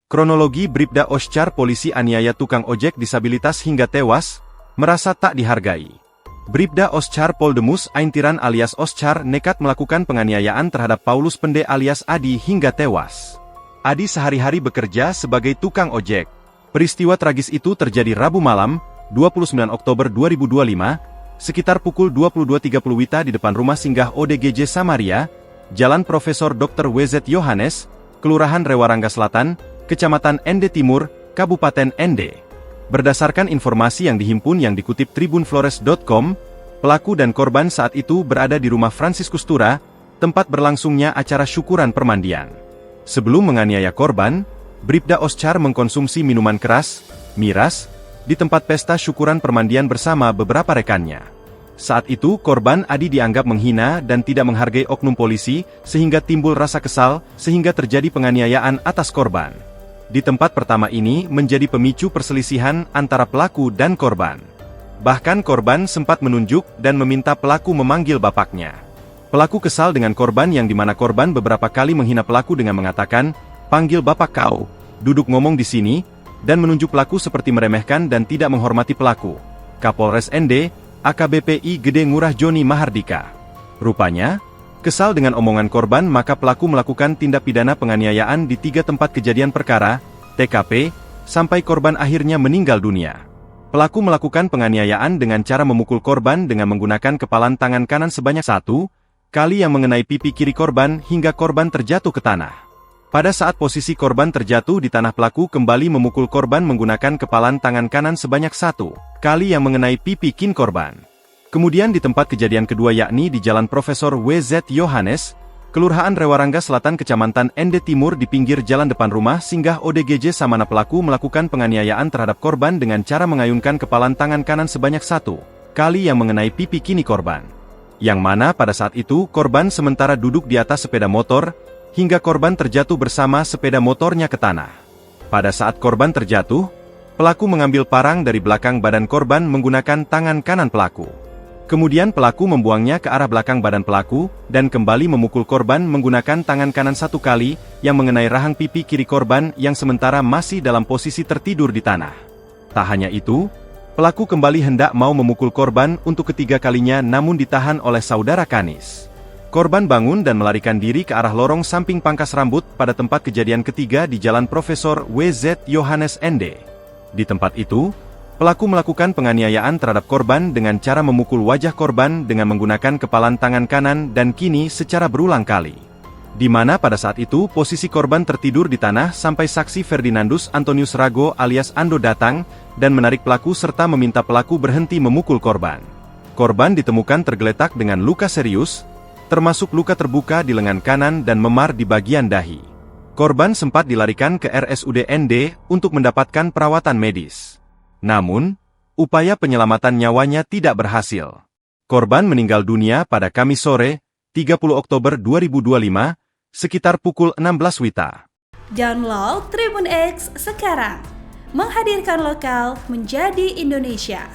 Kronologi Bribda Oscar polisi aniaya tukang ojek disabilitas hingga tewas, merasa tak dihargai. Bribda Oscar Poldemus Aintiran alias Oscar nekat melakukan penganiayaan terhadap Paulus Pende alias Adi hingga tewas. Adi sehari-hari bekerja sebagai tukang ojek. Peristiwa tragis itu terjadi Rabu malam, 29 Oktober 2025, sekitar pukul 22.30 WITA di depan rumah singgah ODGJ Samaria, Jalan Profesor Dr. WZ Yohanes, Kelurahan Rewarangga Selatan, Kecamatan Ende Timur, Kabupaten Ende. Berdasarkan informasi yang dihimpun yang dikutip tribunflores.com, pelaku dan korban saat itu berada di rumah Franciscus Tura, tempat berlangsungnya acara syukuran permandian. Sebelum menganiaya korban, Bribda Oscar mengkonsumsi minuman keras, miras, di tempat pesta syukuran permandian bersama beberapa rekannya. Saat itu korban Adi dianggap menghina dan tidak menghargai oknum polisi, sehingga timbul rasa kesal, sehingga terjadi penganiayaan atas korban. Di tempat pertama ini menjadi pemicu perselisihan antara pelaku dan korban. Bahkan korban sempat menunjuk dan meminta pelaku memanggil bapaknya. Pelaku kesal dengan korban yang dimana korban beberapa kali menghina pelaku dengan mengatakan, "Panggil bapak kau, duduk ngomong di sini," dan menunjuk pelaku seperti meremehkan dan tidak menghormati pelaku. Kapolres Ende, AKBP I Gede Ngurah Joni Mahardika. Rupanya, kesal dengan omongan korban maka pelaku melakukan tindak pidana penganiayaan di 3 tempat kejadian perkara, TKP, sampai korban akhirnya meninggal dunia. Pelaku melakukan penganiayaan dengan cara memukul korban dengan menggunakan kepalan tangan kanan sebanyak 1 kali yang mengenai pipi kiri korban hingga korban terjatuh ke tanah. Pada saat posisi korban terjatuh di tanah, pelaku kembali memukul korban menggunakan kepalan tangan kanan sebanyak 1 kali yang mengenai pipi kiri korban. Kemudian di tempat kejadian kedua yakni di Jalan Profesor WZ Yohanes, Kelurahan Rewarangga Selatan Kecamatan Ende Timur di pinggir jalan depan rumah singgah ODGJ Samana, pelaku melakukan penganiayaan terhadap korban dengan cara mengayunkan kepalan tangan kanan sebanyak 1 kali yang mengenai pipi kiri korban. Yang mana pada saat itu korban sementara duduk di atas sepeda motor, hingga korban terjatuh bersama sepeda motornya ke tanah. Pada saat korban terjatuh, pelaku mengambil parang dari belakang badan korban menggunakan tangan kanan pelaku. Kemudian pelaku membuangnya ke arah belakang badan pelaku, dan kembali memukul korban menggunakan tangan kanan 1 kali, yang mengenai rahang pipi kiri korban yang sementara masih dalam posisi tertidur di tanah. Tak hanya itu, pelaku kembali hendak mau memukul korban untuk ketiga kalinya namun ditahan oleh saudara Kanis. Korban bangun dan melarikan diri ke arah lorong samping pangkas rambut pada tempat kejadian ketiga di Jalan Profesor WZ Yohanes Ende. Di tempat itu, pelaku melakukan penganiayaan terhadap korban dengan cara memukul wajah korban dengan menggunakan kepalan tangan kanan dan kiri secara berulang kali. Di mana pada saat itu posisi korban tertidur di tanah sampai saksi Ferdinandus Antonius Rago alias Ando datang dan menarik pelaku serta meminta pelaku berhenti memukul korban. Korban ditemukan tergeletak dengan luka serius, termasuk luka terbuka di lengan kanan dan memar di bagian dahi. Korban sempat dilarikan ke RSUD Ende untuk mendapatkan perawatan medis. Namun, upaya penyelamatan nyawanya tidak berhasil. Korban meninggal dunia pada Kamis sore, 30 Oktober 2025, sekitar pukul 16 WITA. Download Tribun X sekarang, menghadirkan lokal menjadi Indonesia.